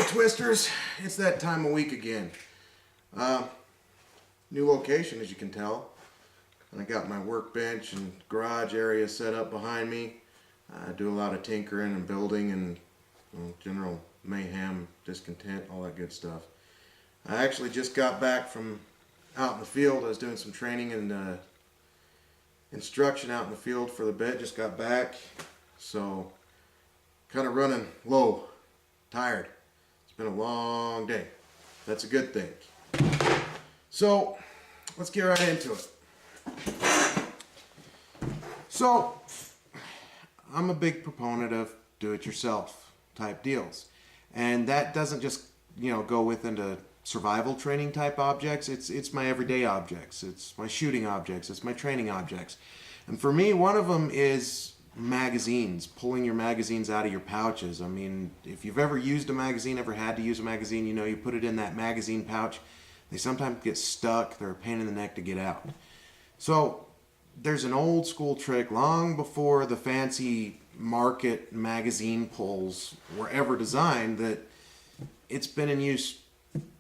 Twisters, it's that time of week again. New location, as you can tell. I got my workbench and garage area set up behind me. I do a lot of tinkering and building and general mayhem, discontent, all that good stuff. I actually just got back from out in the field. I was doing some training and instruction out in the field for the bit. Just got back, so kind of running low, tired. It's been a long day. That's a good thing. So let's get right into it. So I'm a big proponent of do-it-yourself type deals, and that doesn't just go with into survival training type objects. It's my everyday objects. It's my shooting objects. It's my training objects. And for me, one of them is magazines, pulling your magazines out of your pouches. I mean, if you've ever used a magazine, ever had to use a magazine, you put it in that magazine pouch. They sometimes get stuck. They're a pain in the neck to get out. So there's an old school trick long before the fancy market magazine pulls were ever designed that it's been in use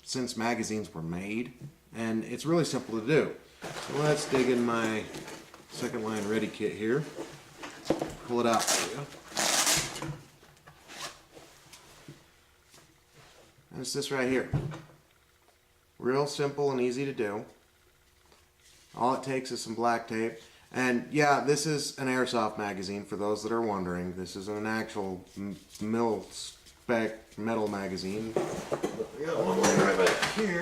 since magazines were made, and it's really simple to do. So let's dig in my second line ready kit here. Pull it out for you. And it's this right here. Real simple and easy to do. All it takes is some black tape. And yeah, this is an airsoft magazine for those that are wondering. This is an actual mil-spec metal magazine. We got one right back here.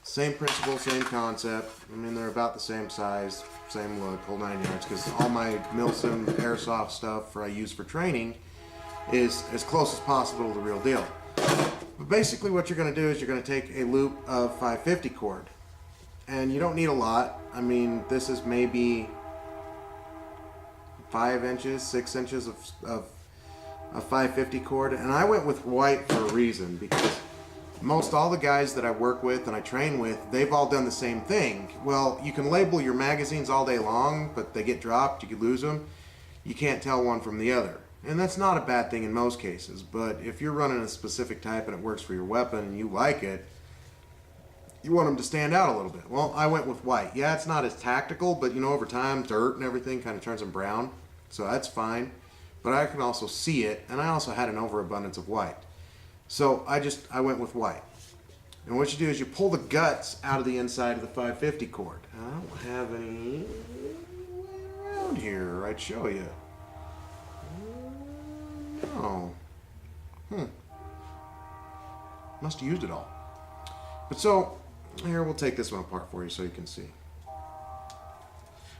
Same principle, same concept. I mean, they're about the same size, same look, whole 9 yards, because all my Milsim airsoft stuff I use for training is as close as possible to the real deal. But basically what you're going to do is you're going to take a loop of 550 cord. And you don't need a lot. I mean, this is maybe 5 inches, 6 inches of 550 cord. And I went with white for a reason, because most all the guys that I work with and I train with, they've all done the same thing. Well, you can label your magazines all day long, but they get dropped, you could lose them. You can't tell one from the other. And that's not a bad thing in most cases, but if you're running a specific type and it works for your weapon and you like it, you want them to stand out a little bit. Well, I went with white. Yeah, it's not as tactical, but over time, dirt and everything kind of turns them brown, so that's fine. But I can also see it, and I also had an overabundance of white. So I went with white. And what you do is you pull the guts out of the inside of the 550 cord. I don't have any around here. I'd show you. Oh. Must have used it all. But so, here, we'll take this one apart for you so you can see.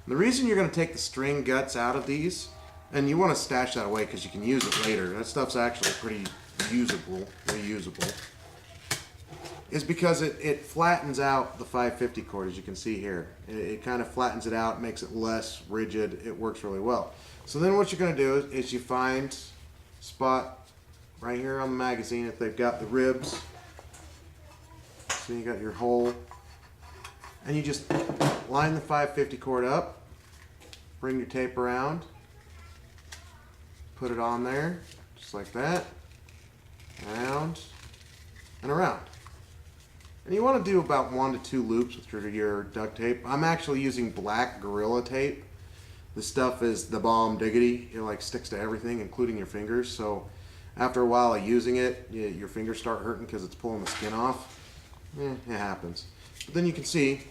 And the reason you're going to take the string guts out of these, and you want to stash that away because you can use it later. That stuff's actually pretty usable, reusable, is because it flattens out the 550 cord, as you can see here. It kind of flattens it out, makes it less rigid. It works really well. So then what you're going to do is you find a spot right here on the magazine if they've got the ribs. So you got your hole, and you just line the 550 cord up, bring your tape around, put it on there, just like that, around and around. And you want to do about 1 to 2 loops with your duct tape. I'm actually using black Gorilla tape. This stuff is the bomb diggity. It like sticks to everything, including your fingers. So after a while of using it, your fingers start hurting because it's pulling the skin off. It happens. But then you can see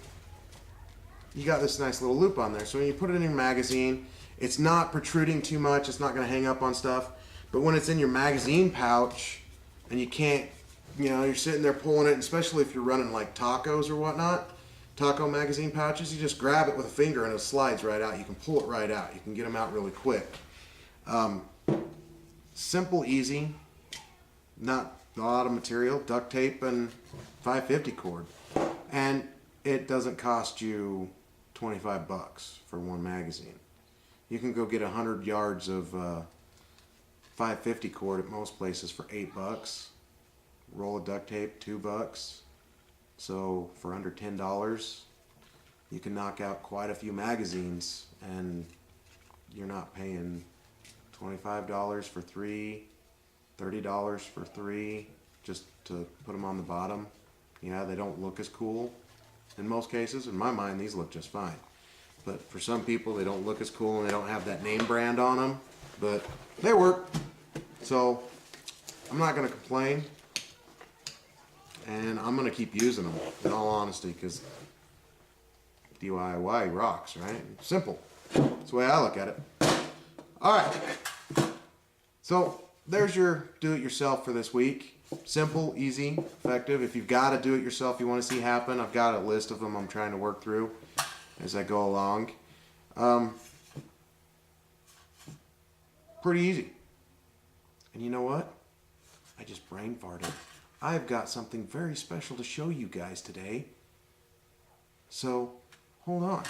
you got this nice little loop on there. So when you put it in your magazine, it's not protruding too much. It's not going to hang up on stuff. But when it's in your magazine pouch and you can't, you're sitting there pulling it, especially if you're running like tacos or whatnot, taco magazine pouches, you just grab it with a finger and it slides right out. You can pull it right out. You can get them out really quick. Simple, easy, not a lot of material, duct tape and 550 cord. And it doesn't cost you 25 bucks for one magazine. You can go get 100 yards of 550 cord at most places for 8 bucks. Roll of duct tape, 2 bucks. So for under $10, you can knock out quite a few magazines, and you're not paying $25 for 3 $30 for 3 just to put them on the bottom. Yeah, they don't look as cool in most cases. In my mind, these look just fine. But for some people, they don't look as cool and they don't have that name brand on them. But they work. So I'm not going to complain. And I'm going to keep using them, in all honesty, because DIY rocks, right? Simple. That's the way I look at it. All right. So there's your do-it-yourself for this week. Simple, easy, effective. If you've got a do-it-yourself you want to see happen, I've got a list of them I'm trying to work through as I go along. Pretty easy. And you know what? I just brain farted. I've got something very special to show you guys today. So, hold on.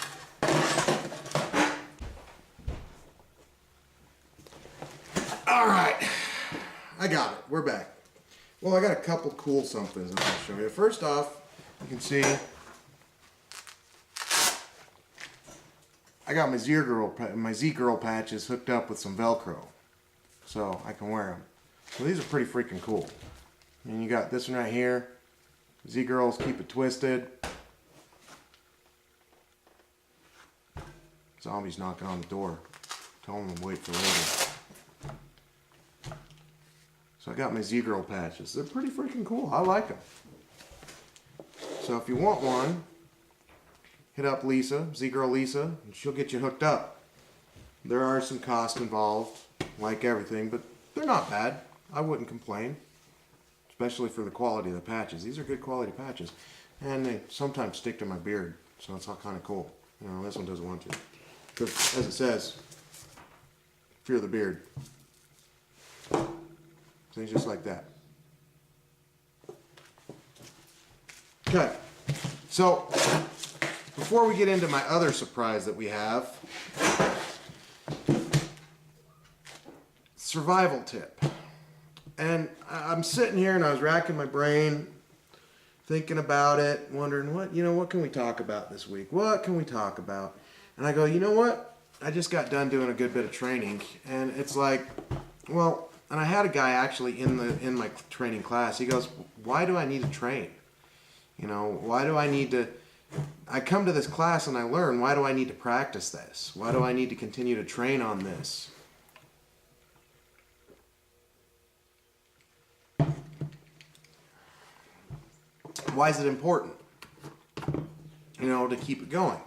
All right. I got it. We're back. Well, I got a couple cool somethings I'm going to show you. First off, you can see I got my ZGirl patches hooked up with some Velcro, so I can wear them. So these are pretty freaking cool. And you got this one right here. ZGirls Keep It Twisted. Zombies knocking on the door. Telling them to wait for later. So I got my ZGirl patches. They're pretty freaking cool. I like them. So if you want one, hit up Lisa, ZGirl Lisa, and she'll get you hooked up. There are some costs involved, like everything, but they're not bad. I wouldn't complain, especially for the quality of the patches. These are good quality patches, and they sometimes stick to my beard, so it's all kind of cool. You know, this one doesn't want to. Because, as it says, fear the beard. Things just like that. Okay, so before we get into my other surprise that we have, survival tip. And I'm sitting here and I was racking my brain, thinking about it, wondering what can we talk about this week? What can we talk about? And I go, you know what? I just got done doing a good bit of training, and it's like, well, and I had a guy actually in my training class. He goes, why do I need to train? You know, why do I need to? I come to this class and I learn. Why do I need to practice this? Why do I need to continue to train on this? Why is it important? You know, to keep it going.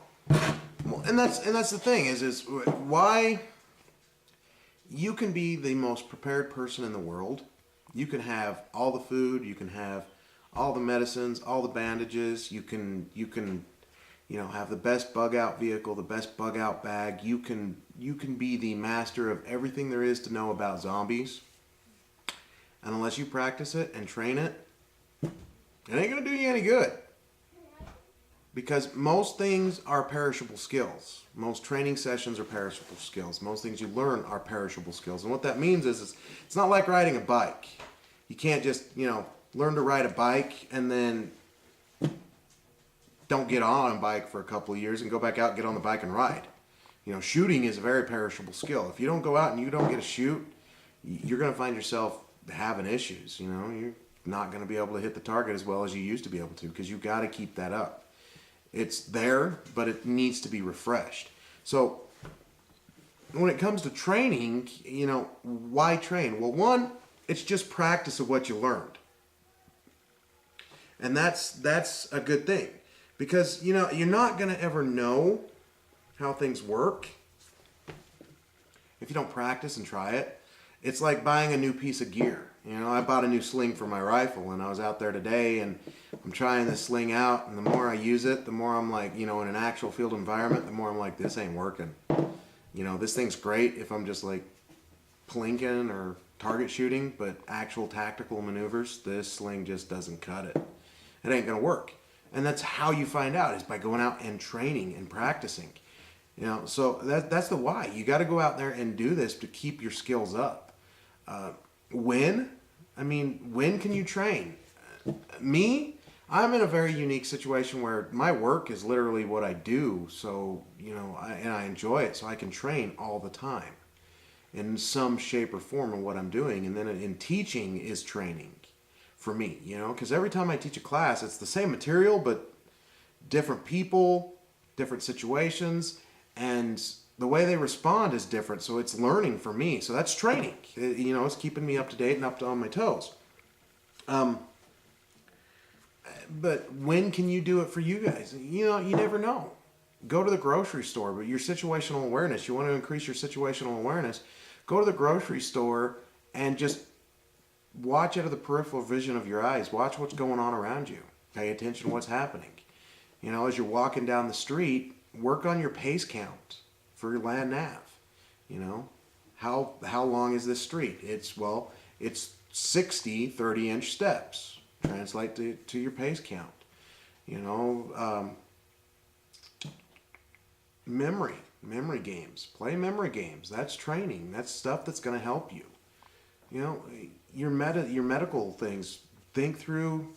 Well, and that's the thing is why you can be the most prepared person in the world. You can have all the food, you can have all the medicines, all the bandages, you can have the best bug out vehicle, the best bug out bag. You can be the master of everything there is to know about zombies. And unless you practice it and train it, it ain't gonna do you any good. Because most things are perishable skills. Most training sessions are perishable skills. Most things you learn are perishable skills. And what that means is it's not like riding a bike. You can't just, learn to ride a bike and then don't get on a bike for a couple of years and go back out and get on the bike and ride. Shooting is a very perishable skill. If you don't go out and you don't get a shoot, you're going to find yourself having issues. You're not going to be able to hit the target as well as you used to be able to, because you've got to keep that up. It's there, but it needs to be refreshed. So when it comes to training, why train? Well, one, it's just practice of what you learned. And that's a good thing, because you're not going to ever know how things work if you don't practice and try it. It's like buying a new piece of gear. I bought a new sling for my rifle, and I was out there today and I'm trying this sling out, and the more I use it, the more I'm like, in an actual field environment, the more I'm like, this ain't working. This thing's great if I'm just like plinking or target shooting, but actual tactical maneuvers, this sling just doesn't cut it. It ain't gonna work. And that's how you find out, is by going out and training and practicing. So that's the why. You got to go out there and do this to keep your skills up. When can you train? Me, I'm in a very unique situation where my work is literally what I do. So, I enjoy it, so I can train all the time. in some shape or form of what I'm doing. And then in teaching is training for me, you know, because every time I teach a class, it's the same material, but different people, different situations, and the way they respond is different. So it's learning for me. So that's training. You know, it's keeping me up to date and on my toes. But when can you do it for you guys? You know, you never know. Go to the grocery store, but your situational awareness, you want to increase your situational awareness, go to the grocery store and just watch out of the peripheral vision of your eyes. Watch what's going on around you. Pay attention to what's happening. You know, as you're walking down the street, work on your pace count for your land nav. You know, how long is this street? It's 60 30-inch steps. Translate to your pace count. You know, memory games. Play memory games. That's training. That's stuff that's going to help you. You know, your medical things. Think through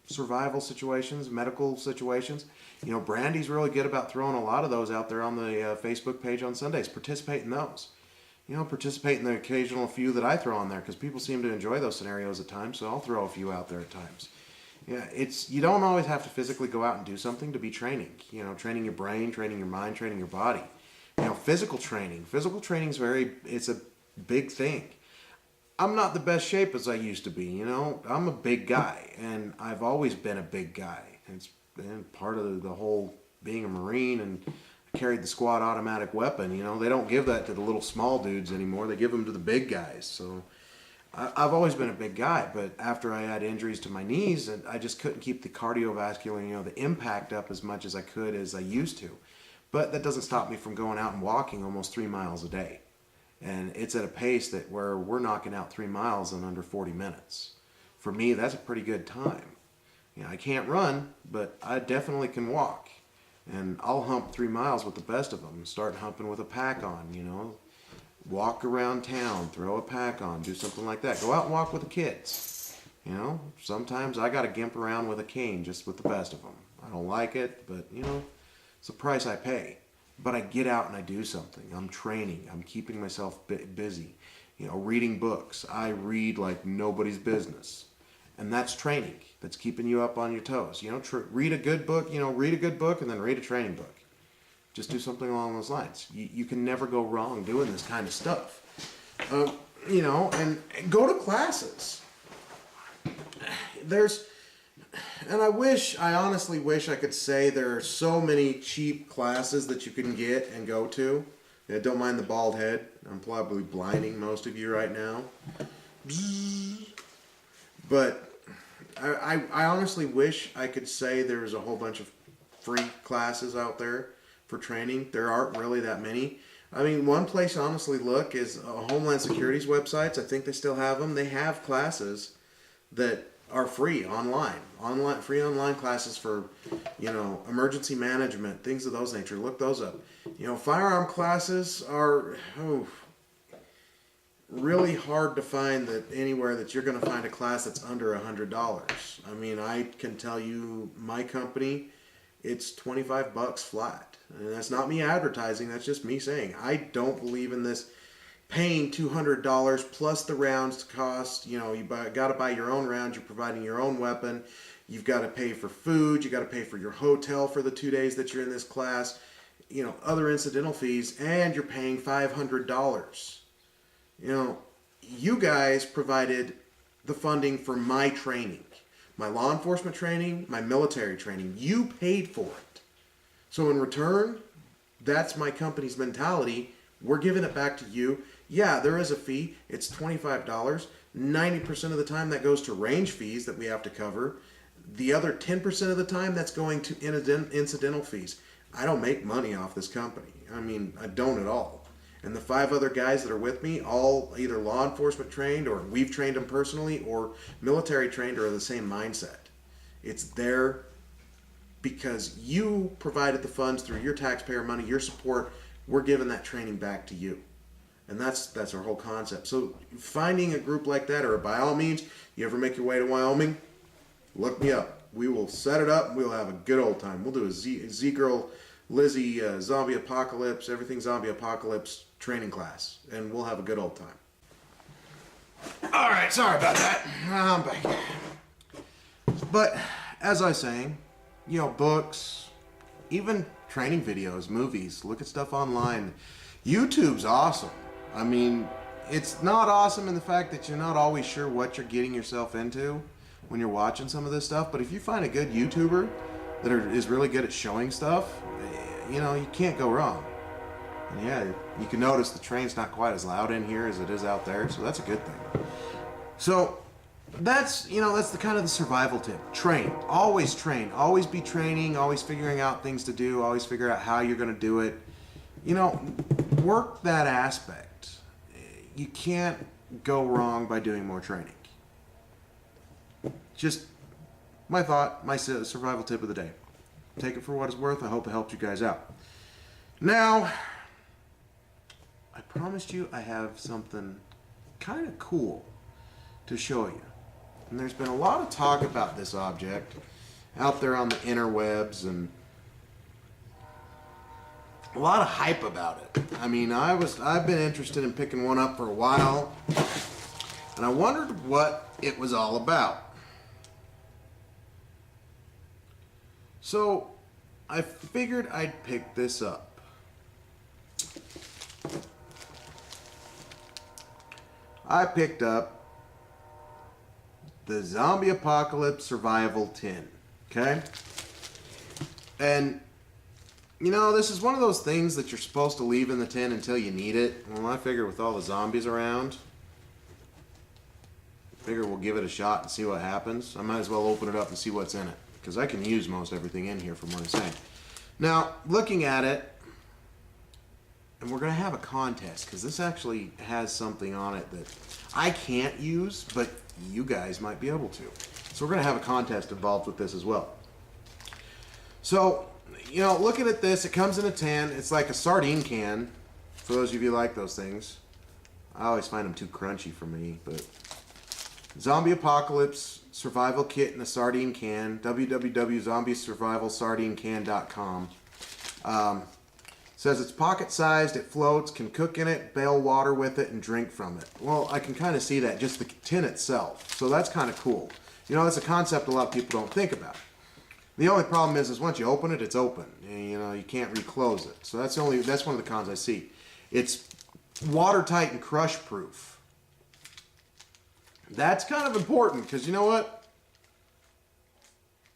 survival situations, medical situations. You know, Brandy's really good about throwing a lot of those out there on the Facebook page on Sundays. Participate in those. You know, participate in the occasional few that I throw on there because people seem to enjoy those scenarios at times, so I'll throw a few out there at times. Yeah, you don't always have to physically go out and do something to be training. You know, training your brain, training your mind, training your body. You know, physical training. Physical training is it's a big thing. I'm not the best shape as I used to be, you know. I'm a big guy, and I've always been a big guy. It's been part of the whole being a Marine, and I carried the squad automatic weapon, you know. They don't give that to the little small dudes anymore. They give them to the big guys. So I've always been a big guy, but after I had injuries to my knees, and I just couldn't keep the cardiovascular, you know, the impact up as much as I could as I used to. But that doesn't stop me from going out and walking almost 3 miles a day. And it's at a pace where we're knocking out 3 miles in under 40 minutes. For me, that's a pretty good time. You know, I can't run, but I definitely can walk. And I'll hump 3 miles with the best of them. Start humping with a pack on, you know. Walk around town, throw a pack on, do something like that. Go out and walk with the kids. You know, sometimes I got to gimp around with a cane just with the best of them. I don't like it, but, you know, it's the price I pay. But I get out and I do something. I'm training. I'm keeping myself busy. You know, reading books. I read like nobody's business. And that's training. That's keeping you up on your toes. You know, read a good book. You know, read a good book and then read a training book. Just do something along those lines. You can never go wrong doing this kind of stuff. You know, and go to classes. And I honestly wish I could say there are so many cheap classes that you can get and go to. Yeah, don't mind the bald head. I'm probably blinding most of you right now. But I honestly wish I could say there was a whole bunch of free classes out there for training. There aren't really that many. I mean, one place to honestly look is Homeland Security's websites. I think they still have them. They have classes that are free online free online classes for, you know, emergency management, things of those nature. Look those up. You know, firearm classes are really hard to find that anywhere that you're going to find a class that's under $100. I mean, I can tell you my company, it's $25 flat, and that's not me advertising. That's just me saying I don't believe in this paying $200 plus the rounds cost. You know, you got to buy your own rounds. You're providing your own weapon. You've got to pay for food. You got to pay for your hotel for the 2 days that you're in this class. You know, other incidental fees, and you're paying $500. You know, you guys provided the funding for my training, my law enforcement training, my military training. You paid for it. So in return, that's my company's mentality. We're giving it back to you. Yeah, there is a fee. It's $25. 90% of the time that goes to range fees that we have to cover. The other 10% of the time that's going to incidental fees. I don't make money off this company. I mean, I don't at all. And the 5 other guys that are with me, all either law enforcement trained, or we've trained them personally, or military trained, are the same mindset. It's there because you provided the funds through your taxpayer money, your support. We're giving that training back to you. And that's our whole concept. So finding a group like that, or by all means, you ever make your way to Wyoming, look me up. We will set it up. We'll have a good old time. We'll do a ZGirl Lizzie Zombie Apocalypse, Everything Zombie Apocalypse training class, and we'll have a good old time. All right, sorry about that. I'm back. But as I was saying, you know, books, even training videos, movies, look at stuff online. YouTube's awesome. I mean, it's not awesome in the fact that you're not always sure what you're getting yourself into when you're watching some of this stuff, but if you find a good YouTuber that is really good at showing stuff, you know, you can't go wrong. And yeah, you can notice the train's not quite as loud in here as it is out there, so that's a good thing. So that's, you know, that's the kind of the survival tip. Train, always be training, always figuring out things to do, always figure out how you're going to do it. You know, work that aspect. You can't go wrong by doing more training. Just my thought, my survival tip of the day. Take it for what it's worth. I hope it helped you guys out. Now, I promised you I have something kind of cool to show you. And there's been a lot of talk about this object out there on the interwebs and a lot of hype about it. I mean, I've been interested in picking one up for a while, and I wondered what it was all about. So I figured I'd pick this up. I picked up the Zombie Apocalypse Survival Tin. Okay? And, you know, this is one of those things that you're supposed to leave in the tin until you need it. Well, I figure with all the zombies around, I figure we'll give it a shot and see what happens. I might as well open it up and see what's in it, because I can use most everything in here from what I'm saying. Now, looking at it, and we're going to have a contest, because this actually has something on it that I can't use, but you guys might be able to. So we're going to have a contest involved with this as well. So, you know, looking at this, it comes in a tin. It's like a sardine can, for those of you who like those things. I always find them too crunchy for me, but Zombie Apocalypse Survival Kit in a Sardine Can, www.zombiesurvivalsardinecan.com. Says it's pocket-sized, it floats, can cook in it, bail water with it, and drink from it. Well, I can kind of see that, just the tin itself. So that's kind of cool. You know, that's a concept a lot of people don't think about. The only problem is once you open it, it's open. And, you know, you can't reclose it. So that's one of the cons I see. It's watertight and crush-proof. That's kind of important, because you know what?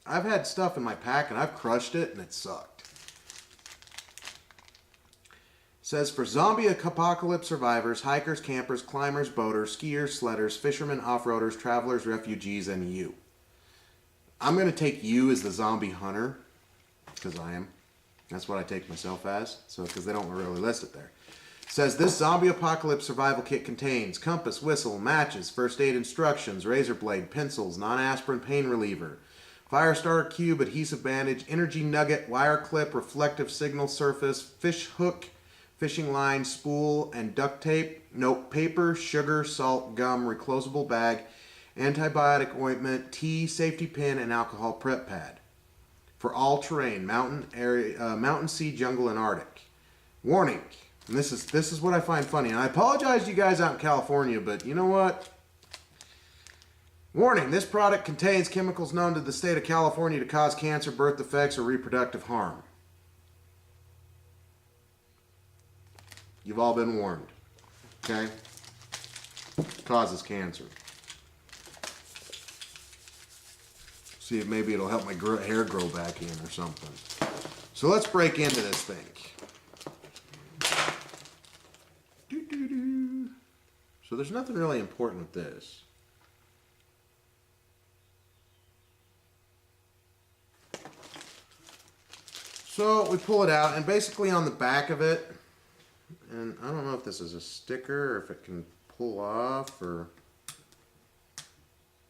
I've had stuff in my pack, and I've crushed it, and it sucked. Says for zombie apocalypse survivors, hikers, campers, climbers, boaters, skiers, sledders, fishermen, off-roaders, travelers, refugees, and you. I'm going to take you as the zombie hunter, because I am. That's what I take myself as, so because they don't really list it there. Says this zombie apocalypse survival kit contains compass, whistle, matches, first aid instructions, razor blade, pencils, non-aspirin pain reliever, fire starter cube, adhesive bandage, energy nugget, wire clip, reflective signal surface, fish hook, fishing line, spool, and duct tape, note paper, sugar, salt, gum, reclosable bag, antibiotic ointment, tea, safety pin, and alcohol prep pad. For all terrain, mountain, sea, jungle, and Arctic. Warning, and this is what I find funny, and I apologize to you guys out in California, but you know what? Warning, this product contains chemicals known to the state of California to cause cancer, birth defects, or reproductive harm. You've all been warned, okay? Causes cancer. See if maybe it'll help my hair grow back in or something. So let's break into this thing. So there's nothing really important with this. So we pull it out, and basically on the back of it, and I don't know if this is a sticker or if it can pull off or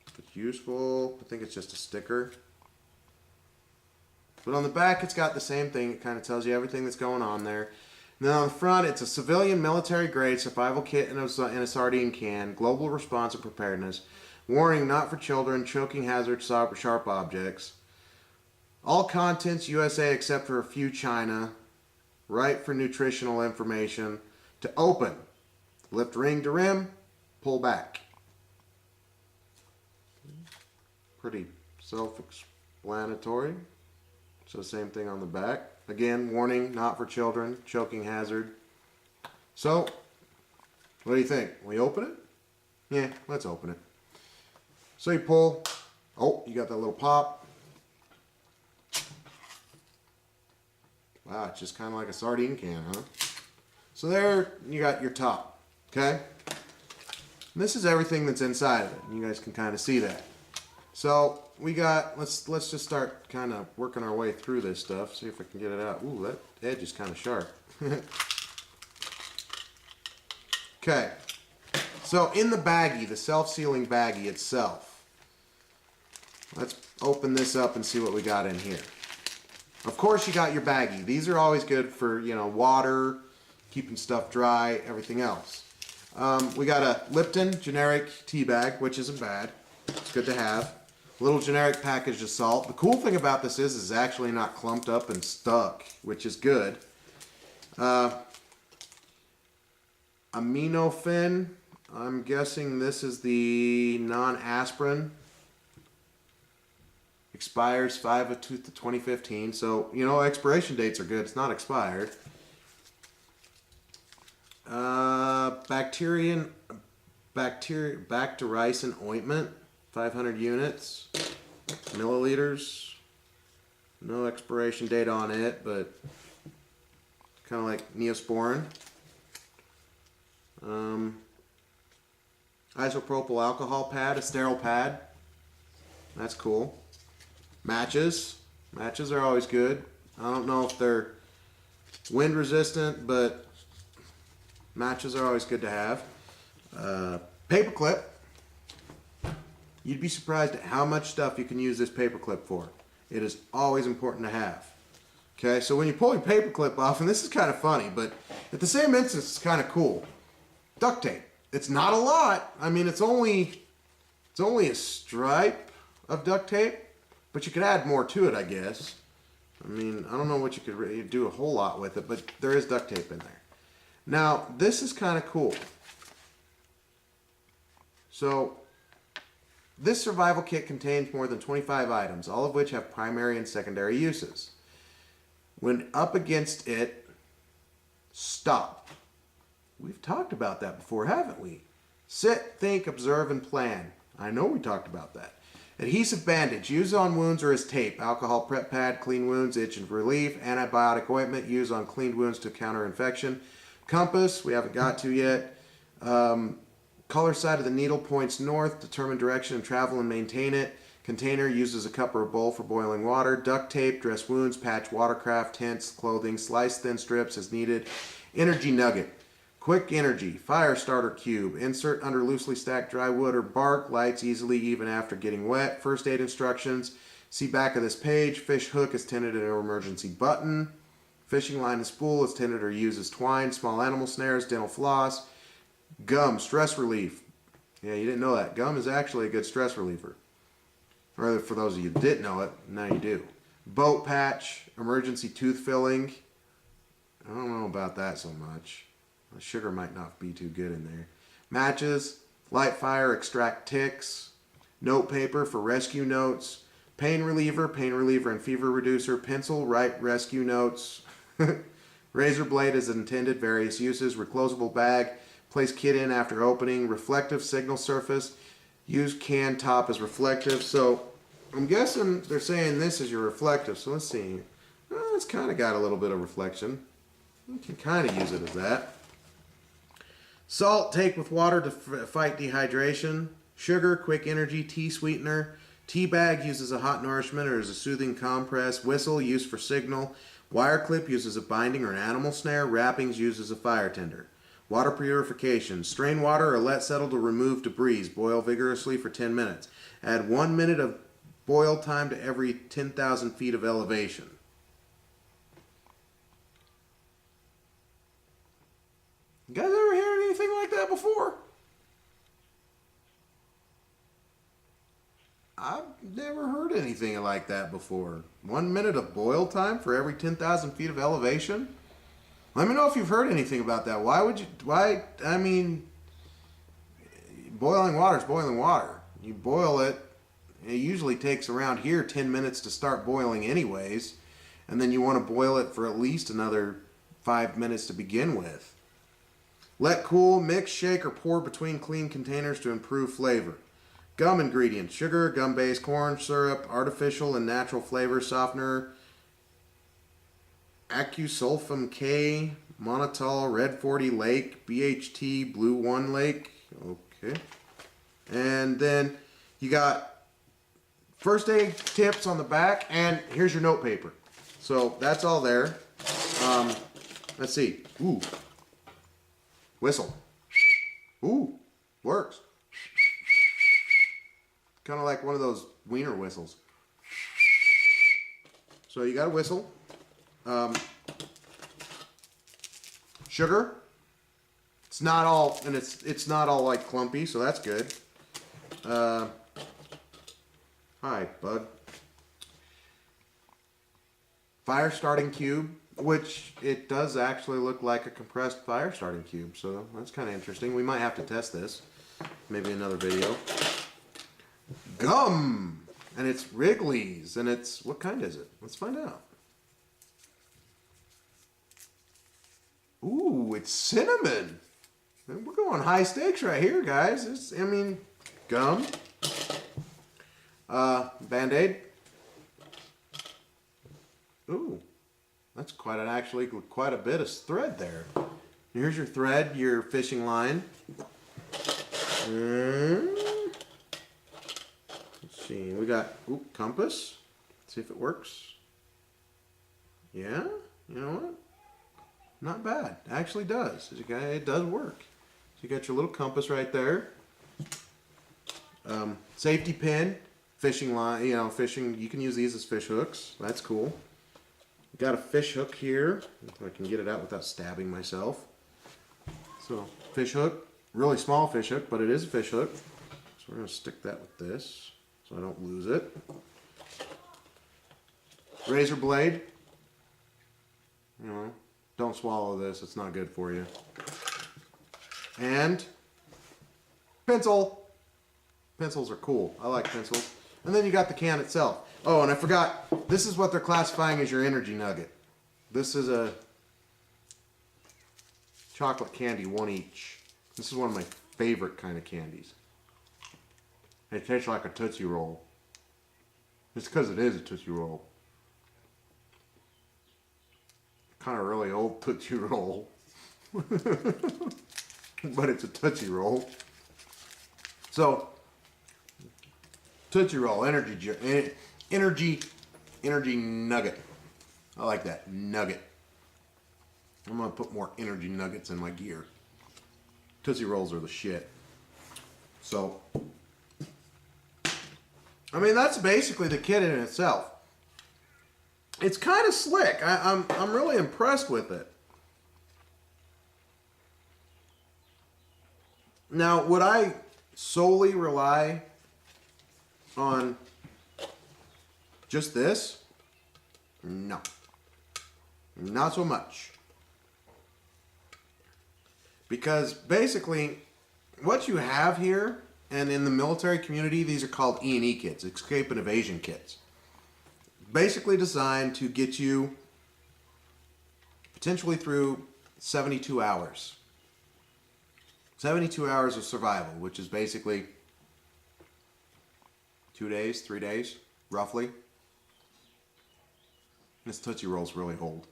if it's useful. I think it's just a sticker. But on the back it's got the same thing. It kind of tells you everything that's going on there. And then on the front it's a civilian military grade survival kit in a sardine can. Global response and preparedness. Warning, not for children. Choking hazard, sharp objects. All contents USA except for a few China. Right for nutritional information. To open, lift ring to rim, pull back. Pretty self-explanatory. So same thing on the back. Again, warning, not for children, choking hazard. So, what do you think? We open it? Yeah, let's open it. So you pull. Oh, you got that little pop. Wow, it's just kind of like a sardine can, huh? So there you got your top, okay? And this is everything that's inside of it. You guys can kind of see that. So we got, let's just start kind of working our way through this stuff. See if I can get it out. Ooh, that edge is kind of sharp. Okay. So in the baggie, the self-sealing baggie itself, let's open this up and see what we got in here. Of course you got your baggie. These are always good for, you know, water, keeping stuff dry, everything else. We got a Lipton generic tea bag, which isn't bad. It's good to have. A little generic package of salt. The cool thing about this is it's actually not clumped up and stuck, which is good. Aminofin. I'm guessing this is the non-aspirin. Expires 5/2/2015. So, you know, expiration dates are good. It's not expired. Bactericin ointment. 500 units. Milliliters. No expiration date on it, but kind of like Neosporin. Isopropyl alcohol pad, a sterile pad. That's cool. Matches. Matches are always good. I don't know if they're wind resistant, but matches are always good to have. Paper clip. You'd be surprised at how much stuff you can use this paper clip for. It is always important to have. Okay, so when you pull your paper clip off, and this is kind of funny, but at the same instance, it's kind of cool. Duct tape. It's not a lot. I mean, it's only a stripe of duct tape, but you could add more to it, I guess. I mean, I don't know what you could really do a whole lot with it, but there is duct tape in there. Now, this is kind of cool. So, this survival kit contains more than 25 items, all of which have primary and secondary uses. When up against it, stop. We've talked about that before, haven't we? Sit, think, observe, and plan. I know we talked about that. Adhesive bandage, used on wounds or as tape. Alcohol prep pad, clean wounds, itch and relief. Antibiotic ointment, used on cleaned wounds to counter infection. Compass, we haven't got to yet. Color side of the needle points north. Determine direction and travel and maintain it. Container, used as a cup or a bowl for boiling water. Duct tape, dress wounds, patch watercraft, tents, clothing. Slice thin strips as needed. Energy nugget. Quick energy, fire starter cube, insert under loosely stacked dry wood or bark, lights easily even after getting wet. First aid instructions, see back of this page. Fish hook is tinted in an emergency button. Fishing line and spool is tinted or used as twine. Small animal snares, dental floss. Gum, stress relief. Yeah, you didn't know that. Gum is actually a good stress reliever. Or for those of you who didn't know it, now you do. Boat patch, emergency tooth filling. I don't know about that so much. The sugar might not be too good in there. Matches, light fire, extract ticks, note paper for rescue notes, pain reliever and fever reducer, pencil, write rescue notes, razor blade is intended, various uses, reclosable bag, place kit in after opening, reflective signal surface, use can top as reflective. So I'm guessing they're saying this is your reflective. So let's see. Oh, it's kind of got a little bit of reflection. You can kind of use it as that. Salt, take with water to fight dehydration. Sugar, quick energy, tea sweetener. Tea bag, used as a hot nourishment or as a soothing compress. Whistle, used for signal. Wire clip, used as a binding or an animal snare. Wrappings, used as a fire tinder. Water purification. Strain water or let settle to remove debris. Boil vigorously for 10 minutes. Add 1 minute of boil time to every 10,000 feet of elevation. You guys ever heard anything like that before? I've never heard anything like that before. 1 minute of boil time for every 10,000 feet of elevation? Let me know if you've heard anything about that. I mean, boiling water is boiling water. You boil it, it usually takes around here 10 minutes to start boiling anyways. And then you want to boil it for at least another 5 minutes to begin with. Let cool, mix, shake, or pour between clean containers to improve flavor. Gum ingredients: sugar, gum base, corn syrup, artificial and natural flavor softener, Acusulfam K, Monotol, Red 40 Lake, BHT, Blue 1 Lake. Okay. And then you got first aid tips on the back, and here's your note paper. So that's all there. Let's see. Ooh. Whistle. Ooh. Works. Kind of like one of those wiener whistles. So you got a whistle. Sugar. It's not all, and it's not all like clumpy, so that's good. Hi, bud. Fire starting cube, which it does actually look like a compressed fire starting cube, so that's kind of interesting. We might have to test this, maybe another video. Gum, and it's Wrigley's, and it's, what kind is it? Let's find out. Ooh, it's cinnamon. We're going high stakes right here, guys. Gum. Band-Aid. Ooh, that's actually quite a bit of thread there. Here's your thread, your fishing line. Let's see, we got compass. Let's see if it works. Yeah, you know what? Not bad. It actually does. It does work. So you got your little compass right there. Safety pin, fishing line. Fishing. You can use these as fish hooks. That's cool. Got a fish hook here. If I can get it out without stabbing myself. So fish hook, really small fish hook, but it is a fish hook. So we're gonna stick that with this, so I don't lose it. Razor blade. Don't swallow this, it's not good for you. And pencil. Pencils are cool. I like pencils. And then you got the can itself. Oh, and I forgot, this is what they're classifying as your energy nugget. This is a chocolate candy, one each. This is one of my favorite kind of candies. It tastes like a Tootsie Roll. It's because it is a Tootsie Roll. Kind of really old Tootsie Roll. But it's a Tootsie Roll. So, Tootsie Roll, energy nugget. I like that, nugget. I'm going to put more energy nuggets in my gear. Tootsie Rolls are the shit. So, that's basically the kit in itself. It's kind of slick. I'm really impressed with it. Now, would I solely rely on just this? No. Not so much. Because basically, what you have here, and in the military community, these are called E&E kits, escape and evasion kits. Basically designed to get you potentially through 72 hours. 72 hours of survival, which is basically 2 days, 3 days, roughly. This Tootsie Rolls really hold.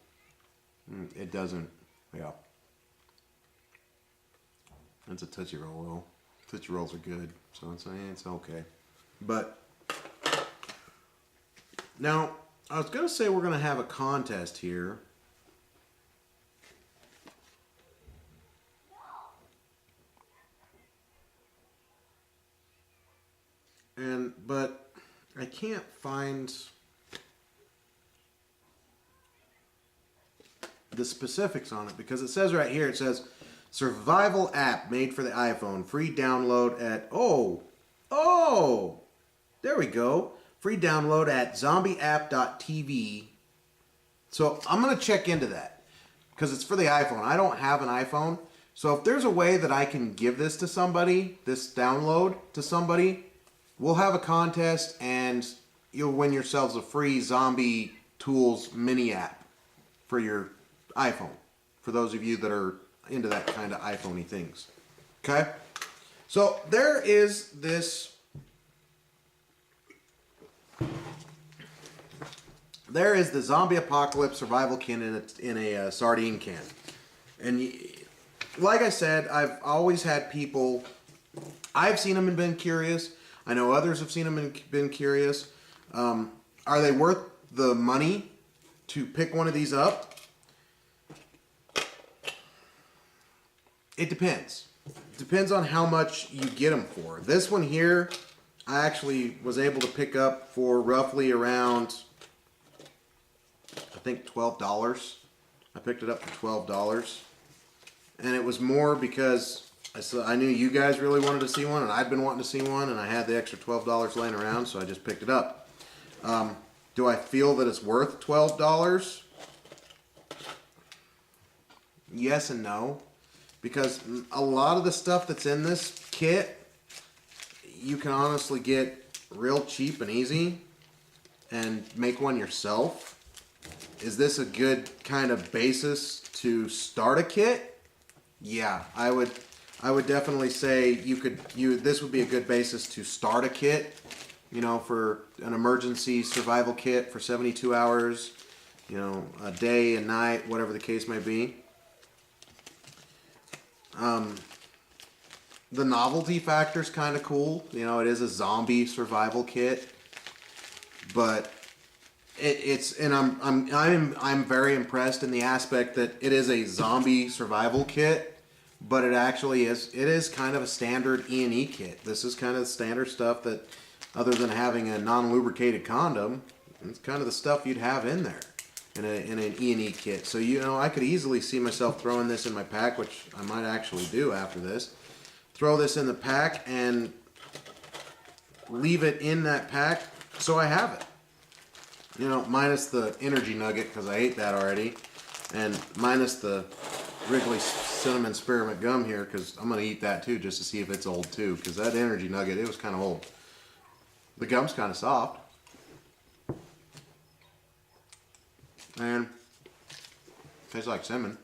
It doesn't, yeah. It's a Tootsie Roll, though. Tootsie Rolls are good, so it's okay. But now, I was going to say we're going to have a contest here. But I can't find the specifics on it because it says right here, it says survival app made for the iPhone, free download at, oh, There we go. Free download at zombieapp.tv. So I'm going to check into that because it's for the iPhone. I don't have an iPhone. So if there's a way that I can give this to somebody, this download to somebody, we'll have a contest and you'll win yourselves a free Zombie Tools mini app for your iPhone. For those of you that are into that kind of iPhone-y things. Okay? So there is this... There is the Zombie Apocalypse Survival Kit in a sardine can. And like I said, I've always had people... I've seen them and been curious. I know others have seen them and been curious. Are they worth the money to pick one of these up? It depends. It depends on how much you get them for. This one here, I actually was able to pick up for roughly around, I think $12. I picked it up for $12. And it was more because I knew you guys really wanted to see one, and I'd been wanting to see one, and I had the extra $12 laying around, so I just picked it up. Do I feel that it's worth $12? Yes and no. Because a lot of the stuff that's in this kit, you can honestly get real cheap and easy and make one yourself. Is this a good kind of basis to start a kit? Yeah, I would definitely say this would be a good basis to start a kit, you know, for an emergency survival kit for 72 hours, you know, a day and night, whatever the case may be. The novelty factor is kind of cool. You know, it is a zombie survival kit, but I'm very impressed in the aspect that it is a zombie survival kit, but it actually is kind of a standard E&E kit. This is kind of the standard stuff that, other than having a non-lubricated condom, it's kind of the stuff you'd have in there. In an E&E kit. So, you know, I could easily see myself throwing this in my pack, which I might actually do after this. Throw this in the pack and leave it in that pack so I have it. You know, minus the energy nugget, because I ate that already. And minus the Wrigley Cinnamon Spearmint Gum here, because I'm going to eat that too, just to see if it's old too. Because that energy nugget, it was kind of old. The gum's kind of soft. And tastes like cinnamon.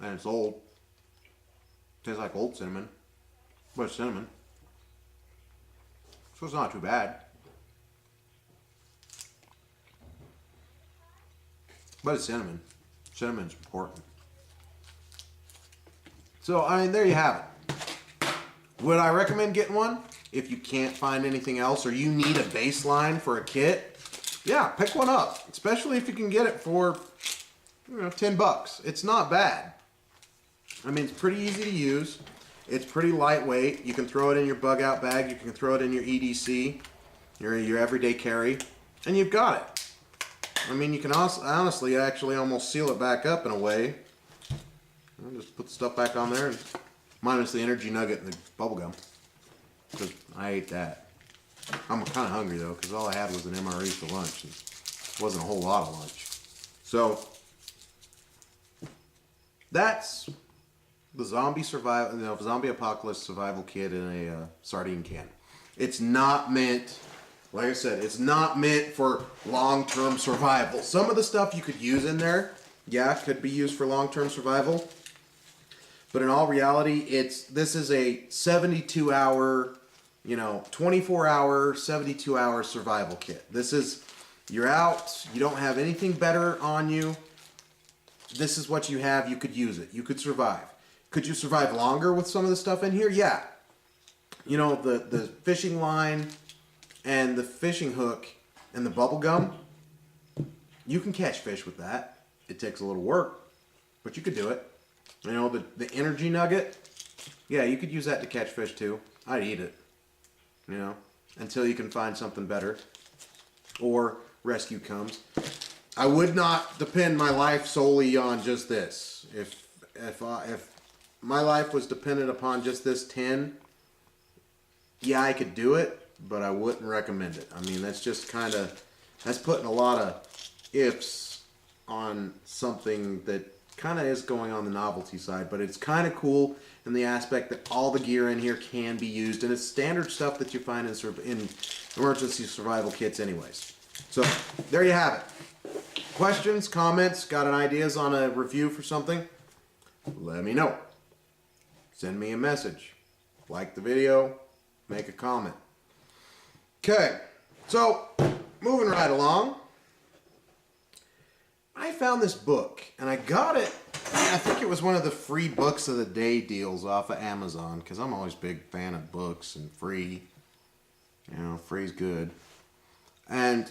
And it's old. Tastes like old cinnamon. But it's cinnamon. So it's not too bad. But it's cinnamon. Cinnamon's important. So, I mean, there you have it. Would I recommend getting one? If you can't find anything else or you need a baseline for a kit, yeah, pick one up, especially if you can get it for, you know, $10. It's not bad. I mean, it's pretty easy to use. It's pretty lightweight. You can throw it in your bug out bag. You can throw it in your EDC, your everyday carry, and you've got it. I mean, you can also, honestly actually almost seal it back up in a way. I'll just put the stuff back on there, and minus the energy nugget and the bubble gum, because I ate that. I'm kind of hungry though, because all I had was an MRE for lunch, and it wasn't a whole lot of lunch. So that's the zombie apocalypse survival kit in a sardine can. It's not meant, like I said, it's not meant for long-term survival. Some of the stuff you could use in there, yeah, could be used for long-term survival. But in all reality, this is a 72-hour. You know, 24-hour, 72-hour survival kit. This is, you're out, you don't have anything better on you. This is what you have, you could use it. You could survive. Could you survive longer with some of the stuff in here? Yeah. You know, the fishing line and the fishing hook and the bubble gum, you can catch fish with that. It takes a little work, but you could do it. You know, the energy nugget, yeah, you could use that to catch fish too. I'd eat it. You know, until you can find something better or rescue comes. I would not depend my life solely on just this. If my life was dependent upon just this tin, yeah, I could do it, but I wouldn't recommend it. I mean, that's just kind of, that's putting a lot of ifs on something that kind of is going on the novelty side, but it's kind of cool in the aspect that all the gear in here can be used, and it's standard stuff that you find in emergency survival kits anyways. So there you have it. Questions, comments, got an ideas on a review for something? Let me know. Send me a message. Like the video, make a comment. Okay, so moving right along. I found this book, and I got it, I think it was one of the free books of the day deals off of Amazon, because I'm always a big fan of books and free. You know, free's good. And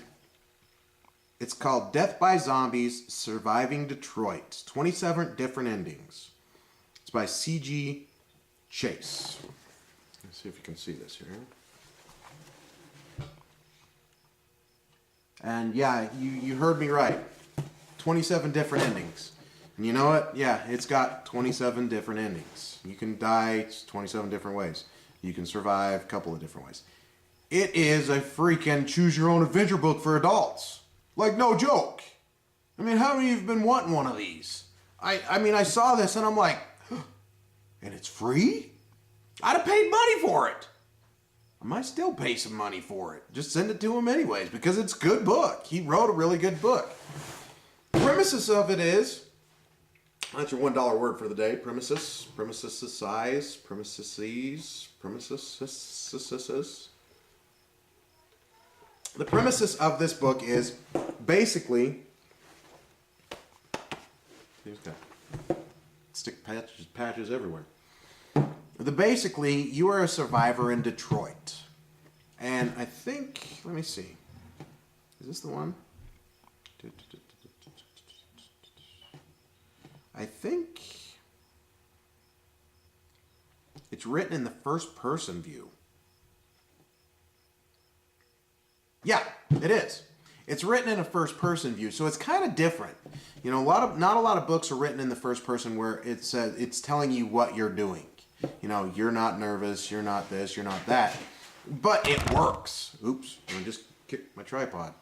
it's called Death by Zombies, Surviving Detroit. 27 Different Endings. It's by ZG Chase. Let's see if you can see this here. And yeah, you heard me right. 27 different endings. And you know what? Yeah, it's got 27 different endings. You can die 27 different ways. You can survive a couple of different ways. It is a freaking choose-your-own-adventure book for adults. Like, no joke. I mean, how many of you have been wanting one of these? I mean, I saw this and I'm like, and it's free? I'd have paid money for it. I might still pay some money for it. Just send it to him anyways, because it's a good book. He wrote a really good book. The premises of it is, that's your $1 word for the day. Premises, size, premises. The premises of this book is basically, he's got stick patches everywhere. Basically, you are a survivor in Detroit. And I think, let me see. Is this the one? I think it's written in the first person view. Yeah, it is. It's written in a first person view, so it's kind of different. You know, not a lot of books are written in the first person where it's telling you what you're doing. You know, you're not nervous, you're not this, you're not that. But it works. Oops, I just kicked my tripod.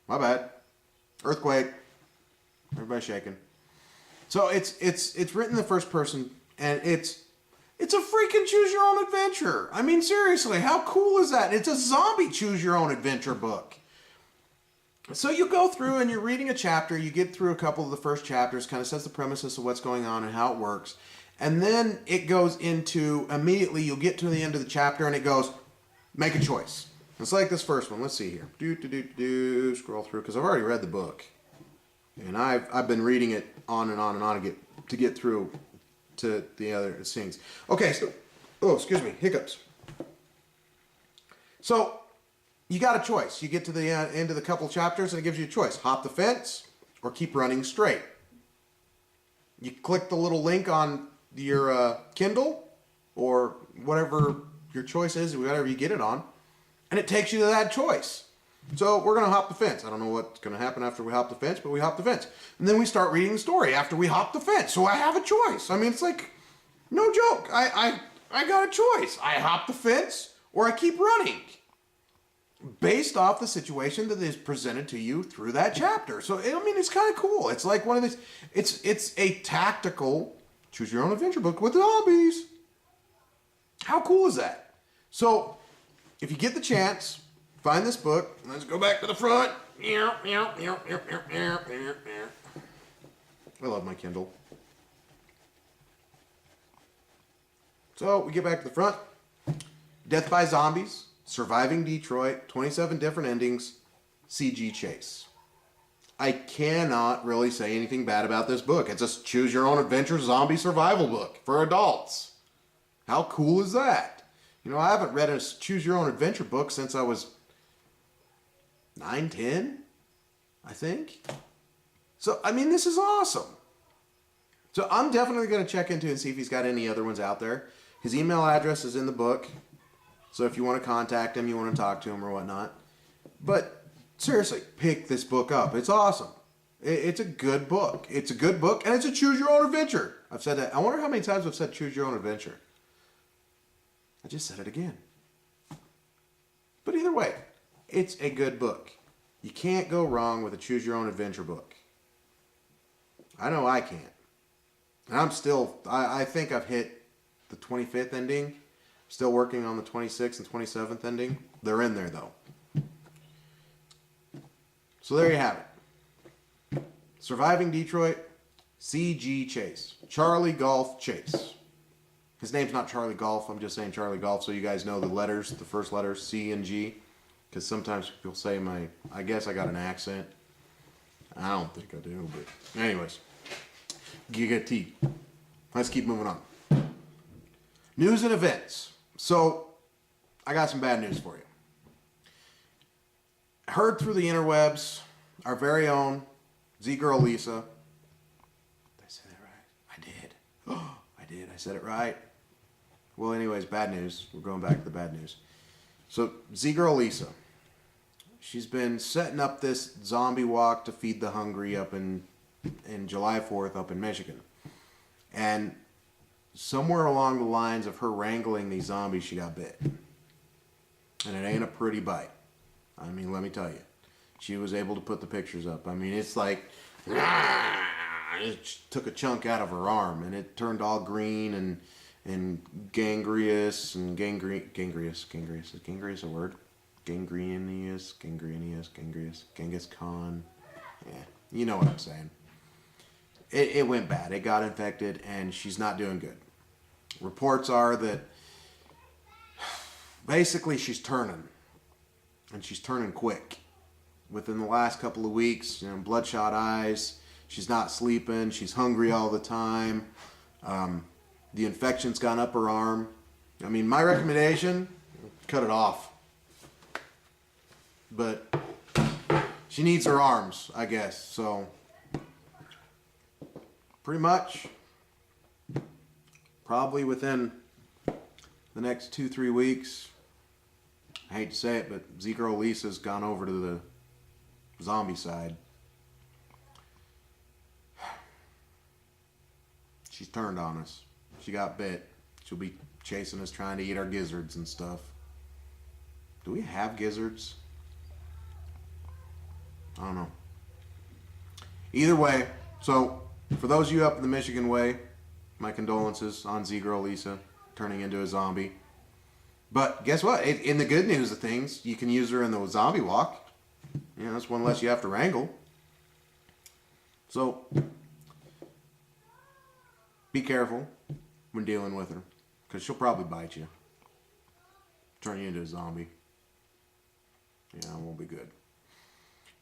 My bad. Earthquake. Everybody shaking. So it's written in the first person, and it's a freaking choose your own adventure. I mean, seriously, how cool is that? It's a zombie choose your own adventure book. So you go through and you're reading a chapter, you get through a couple of the first chapters, kind of sets the premises of what's going on and how it works. And then it goes into, immediately you'll get to the end of the chapter and it goes, make a choice. It's like this first one. Let's see here. Scroll through, because I've already read the book. And I've been reading it on and on and on to get through to the other scenes. Okay, so, oh, excuse me, hiccups. So, you got a choice. You get to the end of the couple chapters and it gives you a choice. Hop the fence or keep running straight. You click the little link on your Kindle or whatever your choice is, whatever you get it on, and it takes you to that choice. So we're going to hop the fence. I don't know what's going to happen after we hop the fence, but we hop the fence. And then we start reading the story after we hop the fence. So I have a choice. I mean, it's like, no joke. I got a choice. I hop the fence or I keep running, based off the situation that is presented to you through that chapter. So, I mean, it's kind of cool. It's like one of these, it's a tactical choose your own adventure book with zombies. How cool is that? So, if you get the chance, find this book. Let's go back to the front. I love my Kindle. So, we get back to the front. Death by Zombies, Surviving Detroit, 27 Different Endings, ZG Chase. I cannot really say anything bad about this book. It's a choose-your-own-adventure zombie survival book for adults. How cool is that? You know, I haven't read a choose-your-own-adventure book since I was 9, 10, I think. So, I mean, this is awesome. So, I'm definitely going to check into it and see if he's got any other ones out there. His email address is in the book. So if you want to contact him, you want to talk to him or whatnot. But seriously, pick this book up. It's awesome. It's a good book. It's a good book, and it's a choose-your-own-adventure. I've said that. I wonder how many times I've said choose-your-own-adventure. I just said it again. But either way, it's a good book. You can't go wrong with a choose your own adventure book. I know I can't. And I'm still, I think I've hit the 25th ending. Still working on the 26th and 27th ending. They're in there though. So there you have it. Surviving Detroit, CG Chase. Charlie Golf Chase. His name's not Charlie Golf. I'm just saying Charlie Golf so you guys know the letters, the first letters, C and G. Because sometimes people say I guess I got an accent. I don't think I do, but anyways. Giga T. Let's keep moving on. News and events. So, I got some bad news for you. Heard through the interwebs, our very own ZGirl Lisa. Did I say that right? I did. Oh, I did. I said it right. Well, anyways, bad news. We're going back to the bad news. So, ZGirl Lisa. She's been setting up this zombie walk to feed the hungry up in July 4th up in Michigan. And somewhere along the lines of her wrangling these zombies, she got bit. And it ain't a pretty bite. I mean, let me tell you. She was able to put the pictures up. I mean, it's like, it took a chunk out of her arm, and it turned all green and gangrenous, and gangrenous. Is gangrenous a word? Gangrenous, Genghis Khan. Yeah, you know what I'm saying. It went bad. It got infected, and she's not doing good. Reports are that basically she's turning, and she's turning quick. Within the last couple of weeks, bloodshot eyes. She's not sleeping. She's hungry all the time. The infection's gone up her arm. I mean, my recommendation, cut it off. But she needs her arms, I guess. So, pretty much, probably within the next 2-3 weeks, I hate to say it, but ZGirl Lisa's gone over to the zombie side. She's turned on us. She got bit. She'll be chasing us, trying to eat our gizzards and stuff. Do we have gizzards? I don't know. Either way, so for those of you up in the Michigan way, my condolences on ZGirl Lisa turning into a zombie. But guess what? In the good news of things, you can use her in the zombie walk. That's one less you have to wrangle. So, be careful when dealing with her, because she'll probably bite you. Turn you into a zombie. Yeah, it won't be good.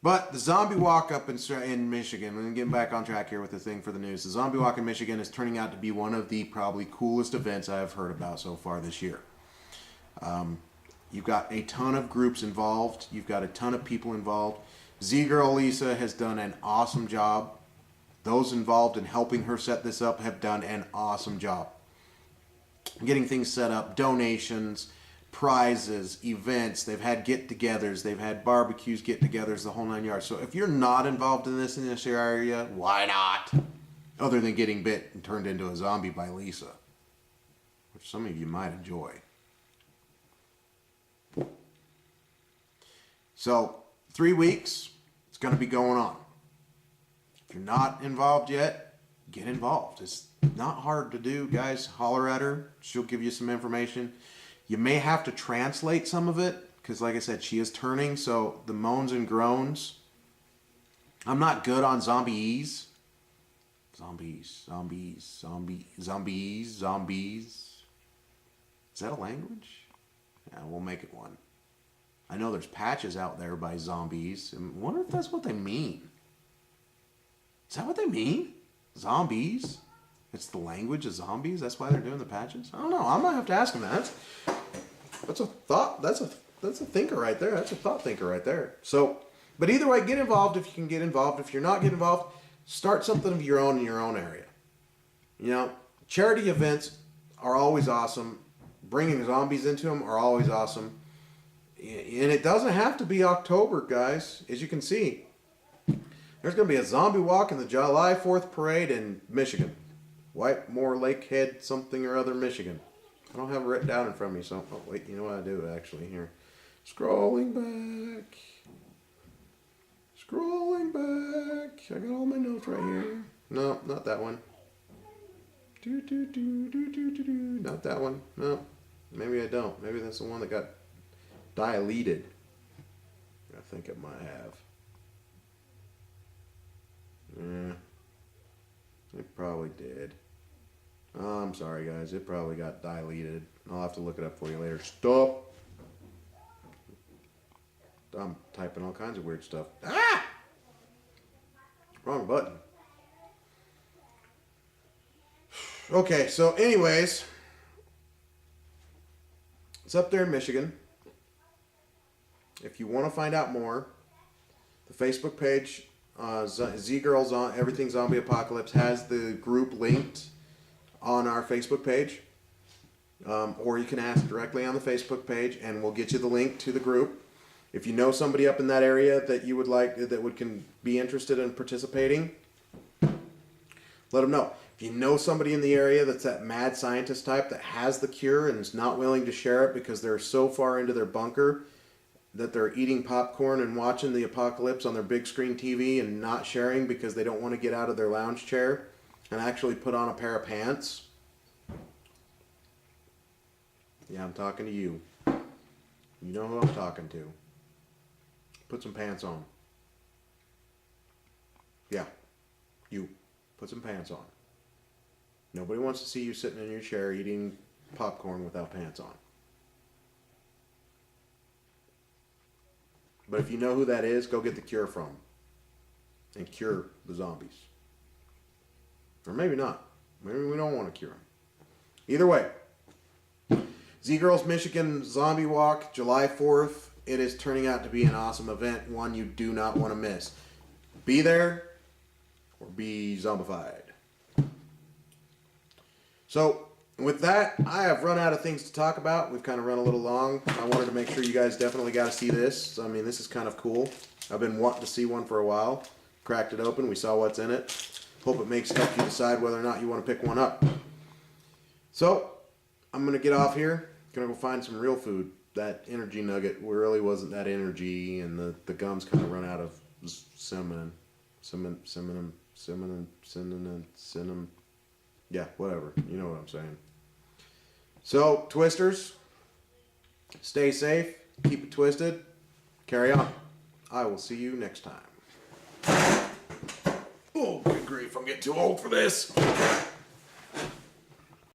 But the zombie walk up in Michigan, and getting back on track here with the thing for the news, the zombie walk in Michigan is turning out to be one of the probably coolest events I've heard about so far this year. You've got a ton of groups involved. You've got a ton of people involved. ZGirl Lisa has done an awesome job. Those involved in helping her set this up have done an awesome job. Getting things set up, donations, prizes, events. They've had get-togethers. They've had barbecues, get-togethers, the whole 9 yards. So if you're not involved in this area, why not? Other than getting bit and turned into a zombie by Lisa, which some of you might enjoy. So 3 weeks, it's going to be going on. If you're not involved yet, get involved. It's not hard to do, guys. Holler at her. She'll give you some information. You may have to translate some of it, because like I said, she is turning, so the moans and groans. I'm not good on zombies. Zombies. Is that a language? Yeah, we'll make it one. I know there's patches out there by zombies. I wonder if that's what they mean. Is that what they mean? Zombies? It's the language of zombies? That's why they're doing the patches? I don't know. I might have to ask them that. That's a thought. That's a thinker right there. That's a thought thinker right there. So, but either way, get involved if you can get involved. If you're not getting involved, start something of your own in your own area. Charity events are always awesome. Bringing zombies into them are always awesome. And it doesn't have to be October, guys. As you can see, there's going to be a zombie walk in the July 4th parade in Michigan. Whitemore Lakehead something or other, Michigan. I don't have it written down in front of me, so... Oh, wait, you know what I do, actually, here. Scrolling back. Scrolling back. I got all my notes right here. No, not that one. Not that one. No. Maybe I don't. Maybe that's the one that got deleted. I think it might have. Yeah. It probably did. Oh, I'm sorry, guys. It probably got deleted. I'll have to look it up for you later. Stop. I'm typing all kinds of weird stuff. Ah! Wrong button. Okay, so anyways, it's up there in Michigan. If you want to find out more, the Facebook page, ZGirl Everything Zombie Apocalypse, has the group linked on our Facebook page. Or you can ask directly on the Facebook page and we'll get you the link to the group. If you know somebody up in that area that you would like, can be interested in participating, let them know. If you know somebody in the area that's that mad scientist type that has the cure and is not willing to share it because they're so far into their bunker that they're eating popcorn and watching the apocalypse on their big screen TV and not sharing because they don't want to get out of their lounge chair and actually put on a pair of pants. Yeah, I'm talking to you. You know who I'm talking to. Put some pants on. Yeah, you. Put some pants on. Nobody wants to see you sitting in your chair eating popcorn without pants on. But if you know who that is, go get the cure from. And cure the zombies. Or maybe not. Maybe we don't want to cure them. Either way. ZGirl's Michigan Zombie Walk, July 4th. It is turning out to be an awesome event. One you do not want to miss. Be there or be zombified. So, with that, I have run out of things to talk about. We've kind of run a little long. I wanted to make sure you guys definitely got to see this. I mean, this is kind of cool. I've been wanting to see one for a while. Cracked it open. We saw what's in it. Hope it helps you decide whether or not you want to pick one up. So, I'm going to get off here. Going to go find some real food. That energy nugget really wasn't that energy, and the gums kind of run out of cinnamon. Yeah, whatever. You know what I'm saying. So, twisters, stay safe, keep it twisted, carry on. I will see you next time. Oh, good grief, I'm getting too old for this.